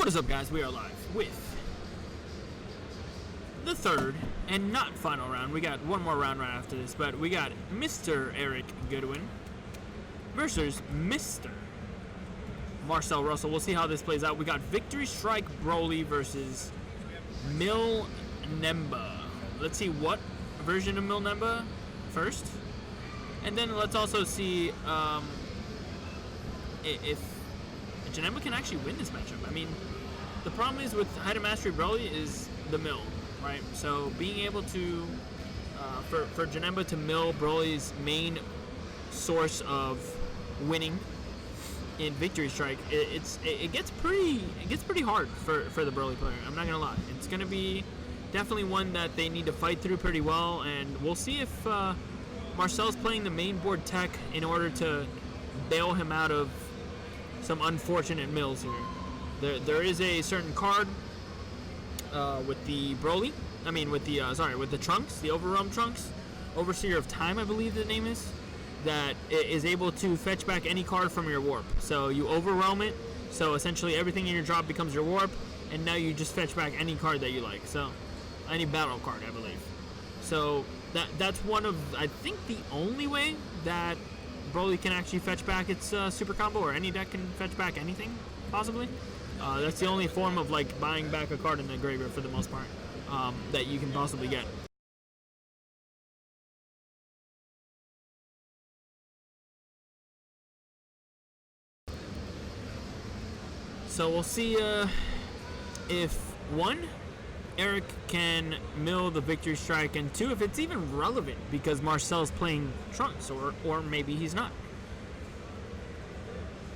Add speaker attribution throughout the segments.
Speaker 1: What is up, guys? We are live with the third and not final round. We got one more round right after this, but we got Mr. Eric Goodwin versus Mr. Marcel Russell. We'll see how this plays out. We got Victory Strike Broly versus Janemba. Let's see what version of Janemba first, and then let's also see if Janemba can actually win this matchup. I mean, the problem is with Height of Mastery Broly is the mill, right? So being able to, for Janemba to mill Broly's main source of winning in Victory Strike, it gets pretty hard for the Broly player. I'm not gonna lie. It's gonna be definitely one that they need to fight through pretty well, and we'll see if Marcel's playing the main board tech in order to bail him out of some unfortunate mills here. There is a certain card with the Broly. I mean, with the with the Trunks, the Overwhelm Trunks, Overseer of Time, I believe the name is, that is able to fetch back any card from your warp. So you overwhelm it. So essentially, everything in your drop becomes your warp, and now you just fetch back any card that you like. So any battle card, I believe. So that's one of, I think, the only way that Broly can actually fetch back its super combo, or any deck can fetch back anything, possibly. That's the only form of like buying back a card in the graveyard for the most part that you can possibly get. So we'll see if one, Eric can mill the Victory Strike, and two, if it's even relevant because Marcel's playing Trunks, or maybe he's not.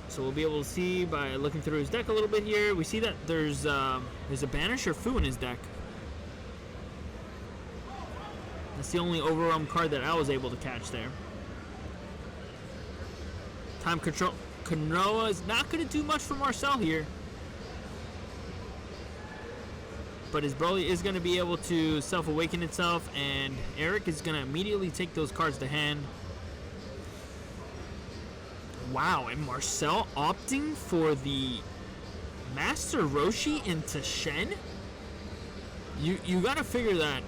Speaker 1: So we'll be able to see by looking through his deck a little bit here. We see that there's a Banisher Fu in his deck. That's the only Overwhelm card that I was able to catch there. Time Control. Konoha is not going to do much for Marcel here. But his Broly is going to be able to self-awaken itself, and Eric is going to immediately take those cards to hand. Wow, and Marcel opting for the Master Roshi into Shen? You got to figure that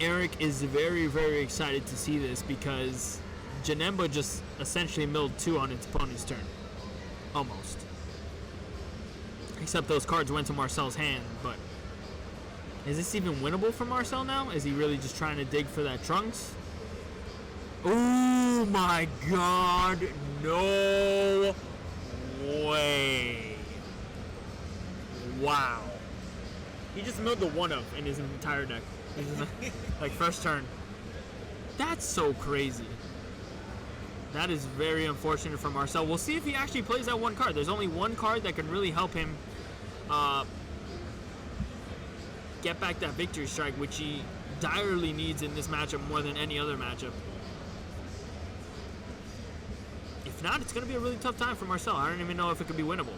Speaker 1: Eric is very, very excited to see this, because Janemba just essentially milled 2 on its opponent's turn. Almost. Except those cards went to Marcel's hand, but is this even winnable for Marcel now? Is he really just trying to dig for that Trunks? Oh my god, no way. Wow. He just milled the 1-of in his entire deck. Like, first turn. That's so crazy. That is very unfortunate for Marcel. We'll see if he actually plays that one card. There's only one card that can really help him get back that Victory Strike, which he direly needs in this matchup more than any other matchup. If not, it's going to be a really tough time for Marcel. I don't even know if it could be winnable.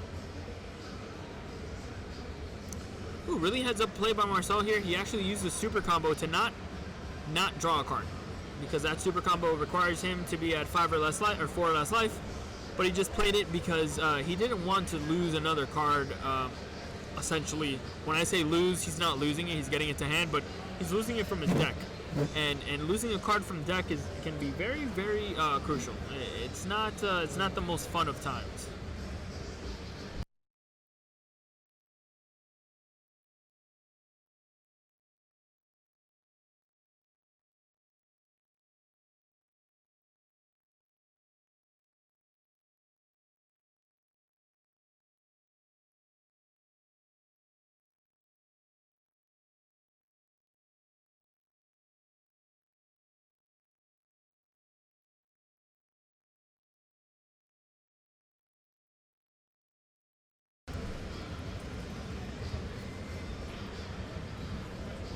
Speaker 1: Ooh, really heads up play by Marcel here. He actually used the super combo to not draw a card, because that super combo requires him to be at 5 or less life, or 4 or less life. But he just played it because he didn't want to lose another card. Essentially, when I say lose, he's not losing it; he's getting it to hand, but he's losing it from his deck. And losing a card from deck can be very, very crucial. It's not the most fun of times.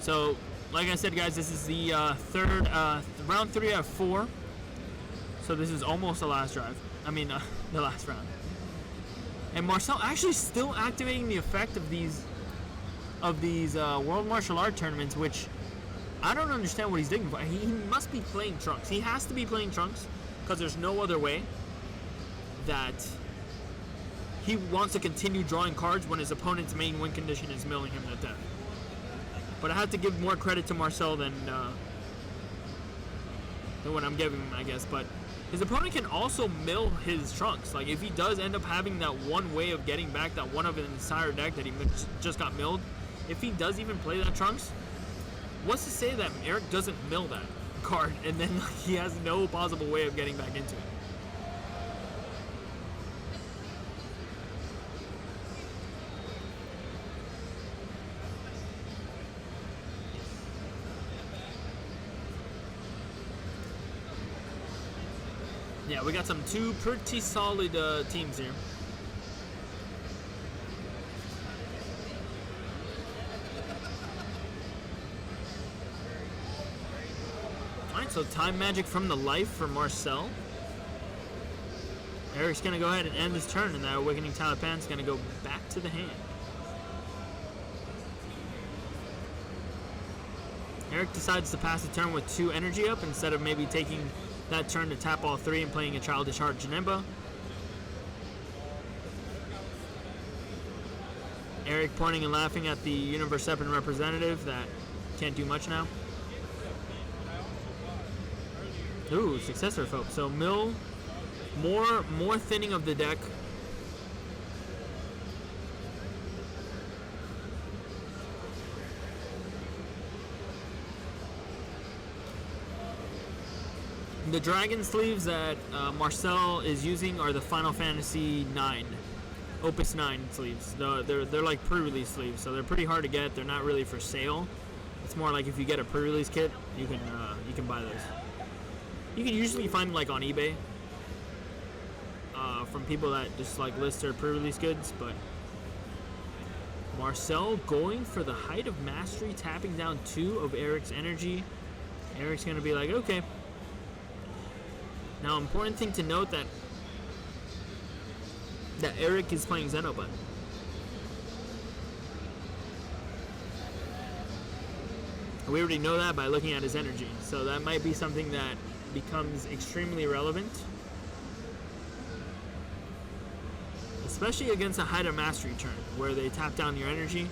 Speaker 1: So, like I said, guys, this is the third, round 3 out of 4. So this is almost the last drive. I mean, the last round. And Marcel actually still activating the effect of these World Martial Art tournaments, which I don't understand what he's digging for. He must be playing Trunks. He has to be playing Trunks, because there's no other way that he wants to continue drawing cards when his opponent's main win condition is milling him to death. But I have to give more credit to Marcel than what I'm giving him, I guess. But his opponent can also mill his Trunks. Like, if he does end up having that one way of getting back that one of an entire deck that he just got milled, if he does even play that Trunks, what's to say that Eric doesn't mill that card and then he has no possible way of getting back into it? Yeah, we got two pretty solid teams here. Alright, so Time Magic from the Life for Marcel. Eric's going to go ahead and end his turn, and that Awakening Talipan's going to go back to the hand. Eric decides to pass the turn with 2 energy up instead of maybe taking that turn to tap all 3 and playing a Childish Heart Janemba. Eric pointing and laughing at the Universe 7 representative that can't do much now. Ooh, Successor Folk. So mill, more thinning of the deck. The dragon sleeves that Marcel is using are the Final Fantasy 9, Opus 9 sleeves. They're like pre-release sleeves, so they're pretty hard to get. They're not really for sale. It's more like if you get a pre-release kit, you can buy those. You can usually find them like on eBay from people that just like list their pre-release goods. But Marcel going for the Height of Mastery, tapping down 2 of Eric's energy. Eric's gonna be like, okay. Now, important thing to note that Eric is playing Xenobud. We already know that by looking at his energy, so that might be something that becomes extremely relevant, especially against a Height of Mastery turn where they tap down your energy.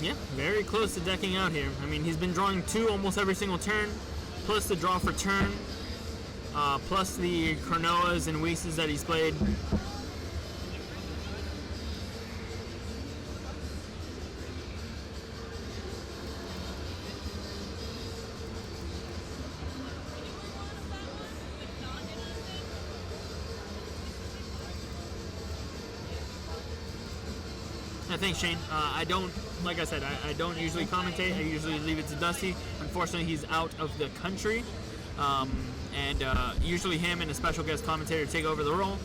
Speaker 1: Yeah, very close to decking out here. I mean, he's been drawing 2 almost every single turn, plus the draw for turn, plus the Chronoas and Whis that he's played. Thanks, Shane. I don't, like I said, I don't usually commentate. I usually leave it to Dusty. Unfortunately, he's out of the country. And usually him and a special guest commentator take over the role.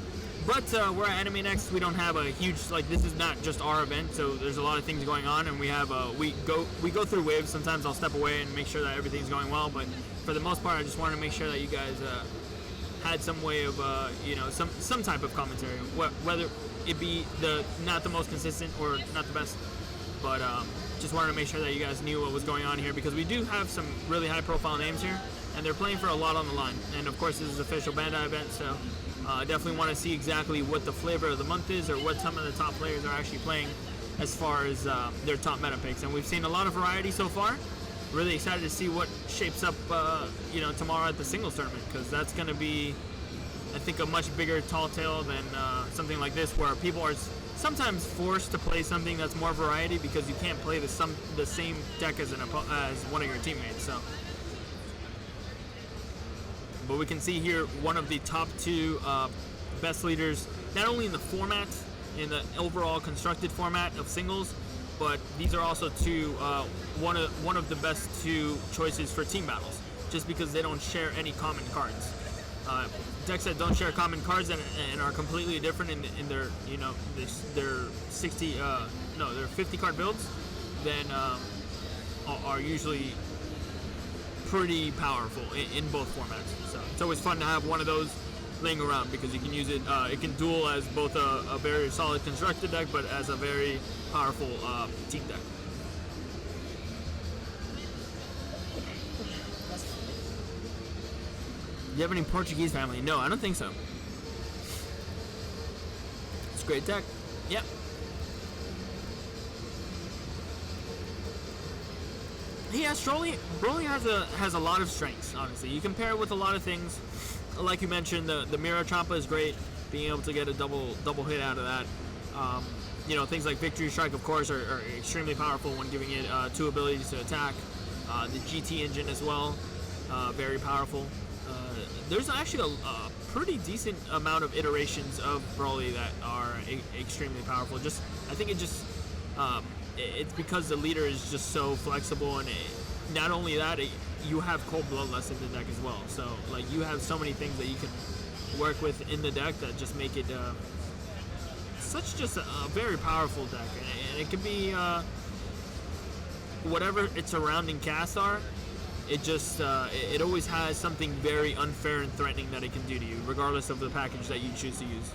Speaker 1: But we're at AnimeNEXT. We don't have a huge, like, this is not just our event, so there's a lot of things going on, and we have we go through waves. Sometimes I'll step away and make sure that everything's going well, but for the most part, I just wanted to make sure that you guys had some way of some type of commentary, whether it be not the most consistent or not the best, but just wanted to make sure that you guys knew what was going on here, because we do have some really high profile names here and they're playing for a lot on the line, and of course this is an official Bandai event, so definitely want to see exactly what the flavor of the month is, or what some of the top players are actually playing as far as their top meta picks. And we've seen a lot of variety so far. Really excited to see what shapes up tomorrow at the singles tournament, because that's going to be, I think, a much bigger tall tale than something like this, where people are sometimes forced to play something that's more variety because you can't play the same deck as one of your teammates. So, but we can see here one of the top 2 best leaders, not only in the format, in the overall constructed format of singles, but these are also one of the best two choices for team battles, just because they don't share any common cards. Decks that don't share common cards and are completely different in their their 50 card builds, then are usually pretty powerful in both formats. So it's always fun to have one of those laying around because you can use it. It can duel as both a very solid constructed deck, but as a very powerful team deck. Do you have any Portuguese family? No, I don't think so. It's a great deck. Yep. Yeah, Broly has a lot of strengths, honestly. You compare it with a lot of things. Like you mentioned, the Mirror Champa is great, being able to get a double hit out of that. Things like Victory Strike, of course, are extremely powerful when giving it 2 abilities to attack. The GT engine as well, very powerful. There's actually a pretty decent amount of iterations of Broly that are extremely powerful. I think it's because the leader is just so flexible, and not only that, you have Cold Bloodlust in the deck as well. So like you have so many things that you can work with in the deck that just make it just a very powerful deck, and it can be whatever its surrounding casts are. It always has something very unfair and threatening that it can do to you, regardless of the package that you choose to use.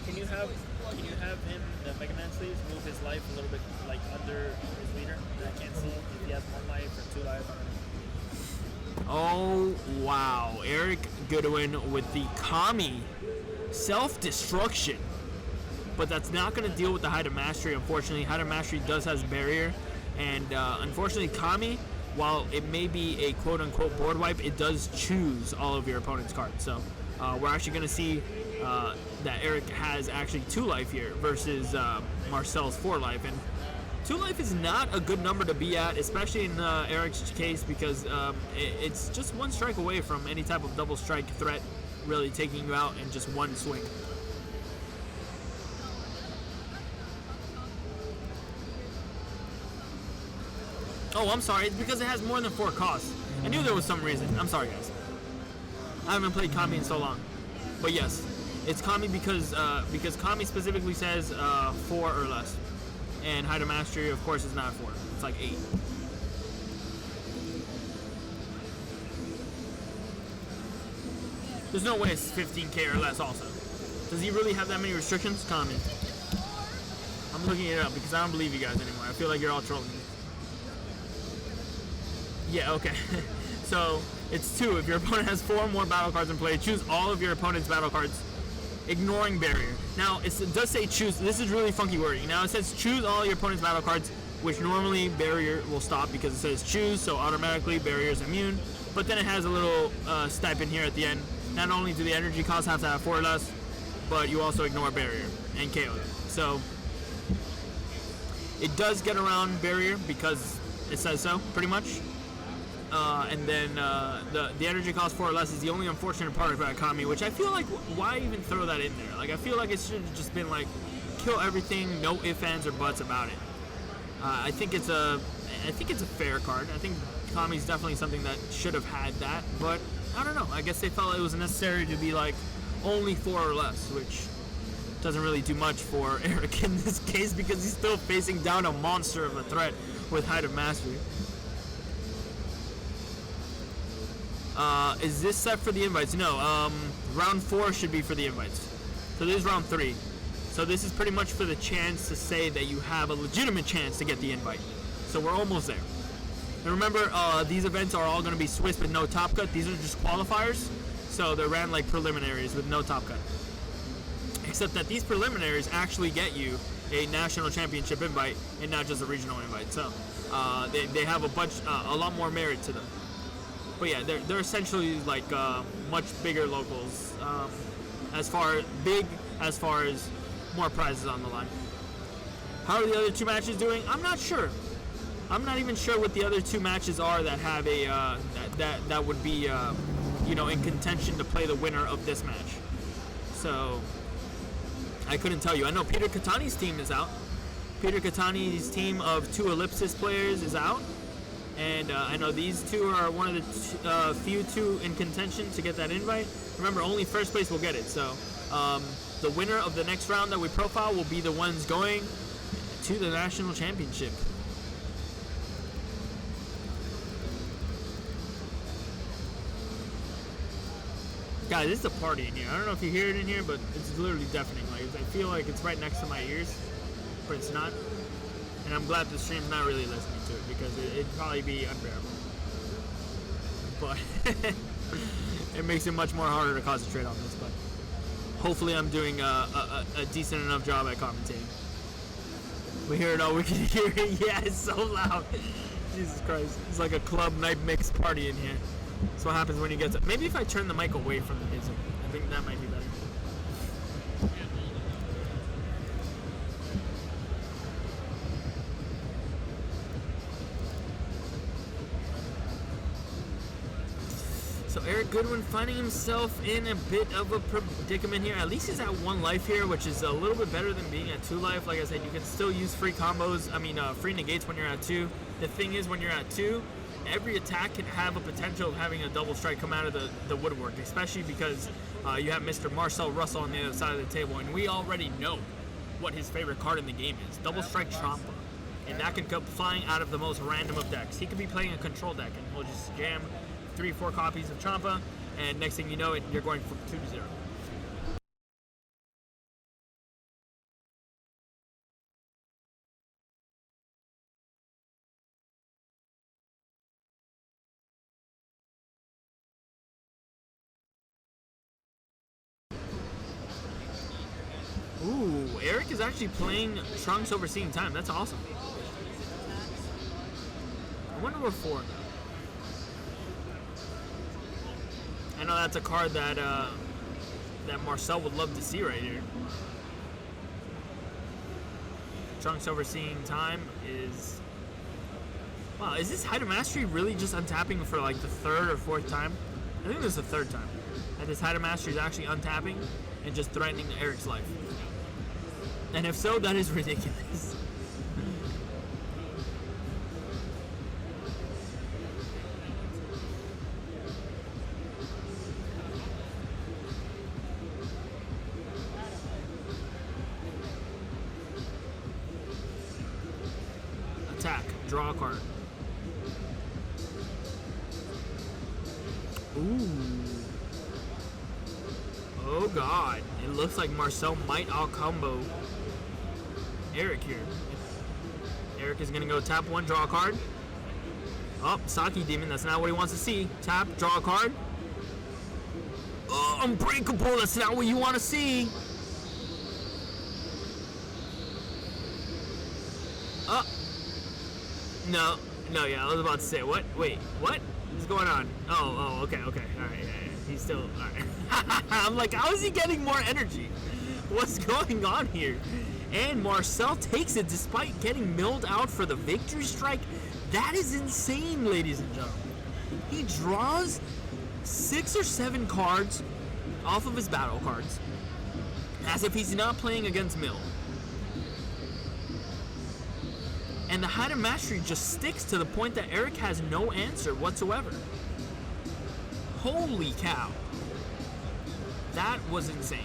Speaker 1: Can you have him, the Mega Man sleeves, move his life a little bit like under his leader? I can't see if he has 1 life or 2 life. Oh wow, Eric Goodwin with the Kami self-destruction. But that's not going to deal with the Height of Mastery, unfortunately. Height of Mastery does has barrier, and unfortunately Kami, while it may be a quote-unquote board wipe, it does choose all of your opponent's cards. So we're actually going to see that Eric has actually 2 life here versus Marcel's 4 life, and 2 life is not a good number to be at, especially in Eric's case, because it's just 1 strike away from any type of double strike threat really taking you out in just 1 swing. Oh, I'm sorry, it's because it has more than 4 costs. I knew there was some reason. I'm sorry, guys. I haven't played Kami in so long. But yes, it's Kami because Kami specifically says 4 or less. And Height of Mastery, of course, is not 4. It's like 8. There's no way it's 15k or less also. Does he really have that many restrictions? Kami. I'm looking it up because I don't believe you guys anymore. I feel like you're all trolling me. Yeah, okay. So it's 2. If your opponent has 4 more battle cards in play, choose all of your opponent's battle cards, ignoring barrier. Now, it does say choose. This is really funky wording. Now, it says choose all your opponent's battle cards, which normally barrier will stop because it says choose, so automatically barrier is immune. But then it has a little stipend here at the end. Not only do the energy costs have to have 4 or less, but you also ignore barrier and KO them. So it does get around barrier because it says so, pretty much. And then the energy cost 4 or less is the only unfortunate part about Kami, which I feel like why even throw that in there? Like I feel like it should have just been like kill everything, no ifs, ands, or buts about it. I think it's a fair card. I think Kami's definitely something that should have had that, but I don't know. I guess they felt it was necessary to be like only 4 or less, which doesn't really do much for Eric in this case because he's still facing down a monster of a threat with Height of Mastery. Is this set for the invites? No, round 4 should be for the invites. So this is round 3. So this is pretty much for the chance to say that you have a legitimate chance to get the invite. So we're almost there. And remember, these events are all going to be Swiss with no top cut. These are just qualifiers. So they're ran like preliminaries with no top cut. Except that these preliminaries actually get you a national championship invite and not just a regional invite. So they have a lot more merit to them. But yeah, they're essentially like much bigger locals, as far as more prizes on the line. How are the other 2 matches doing? I'm not sure. I'm not even sure what the other 2 matches are that have a that would be you know, in contention to play the winner of this match. So I couldn't tell you. I know Peter Catani's team is out. Peter Catani's team of 2 Ellipsis players is out, and I know these 2 are one of the few 2 in contention to get that invite. Remember, only first place will get it. So the winner of the next round that we profile will be the ones going to the national championship. Guys, it's a party in here. I don't know if you hear it in here, but it's literally deafening. Like, I feel like it's right next to my ears, but it's not. And I'm glad the stream's not really listening to it, because it'd probably be unbearable. But it makes it much more harder to concentrate on this. But hopefully I'm doing a decent enough job at commentating. We hear it all. We can hear it. Yeah, it's so loud. Jesus Christ. It's like a club night mix party in here. That's what happens when you get to... Maybe if I turn the mic away from the music, I think that might be better. So Eric Goodwin finding himself in a bit of a predicament here. At least he's at 1 life here, which is a little bit better than being at 2 life. Like I said, you can still use free combos. Free negates when you're at 2. The thing is, when you're at 2, every attack can have a potential of having a double strike come out of the woodwork, especially because you have Mr. Marcel Russell on the other side of the table, and we already know what his favorite card in the game is, double strike Champa, and that can come flying out of the most random of decks. He could be playing a control deck, and he'll just jam 3-4 copies of Champa, and next thing you know, you're going from 2-0. Ooh, Eric is actually playing Trunks Overseeing Time. That's awesome. I wonder what for. I know that's a card that that Marcel would love to see right here. Trunks Overseeing Time is... Wow, is this Hide of Mastery really just untapping for like the 3rd or 4th time? I think this is the 3rd time. That this Hide of Mastery is actually untapping and just threatening Eric's life. And if so, that is ridiculous. Attack. Draw a card. Ooh. Oh god. It looks like Marcel might out-combo Eric here. Eric is gonna go tap 1, draw a card. Oh, Saki Demon, that's not what he wants to see. Tap, draw a card. Oh, Unbreakable, that's not what you want to see. Oh. No, yeah, I was about to say, what? Wait, what is going on? Oh, okay, alright, yeah, he's still, alright. I'm like, how is he getting more energy? What's going on here? And Marcel takes it despite getting milled out for the victory strike. That is insane, ladies and gentlemen. He draws 6 or 7 cards off of his battle cards as if he's not playing against Mill. And the Hide of Mastery just sticks to the point that Eric has no answer whatsoever. Holy cow. That was insane.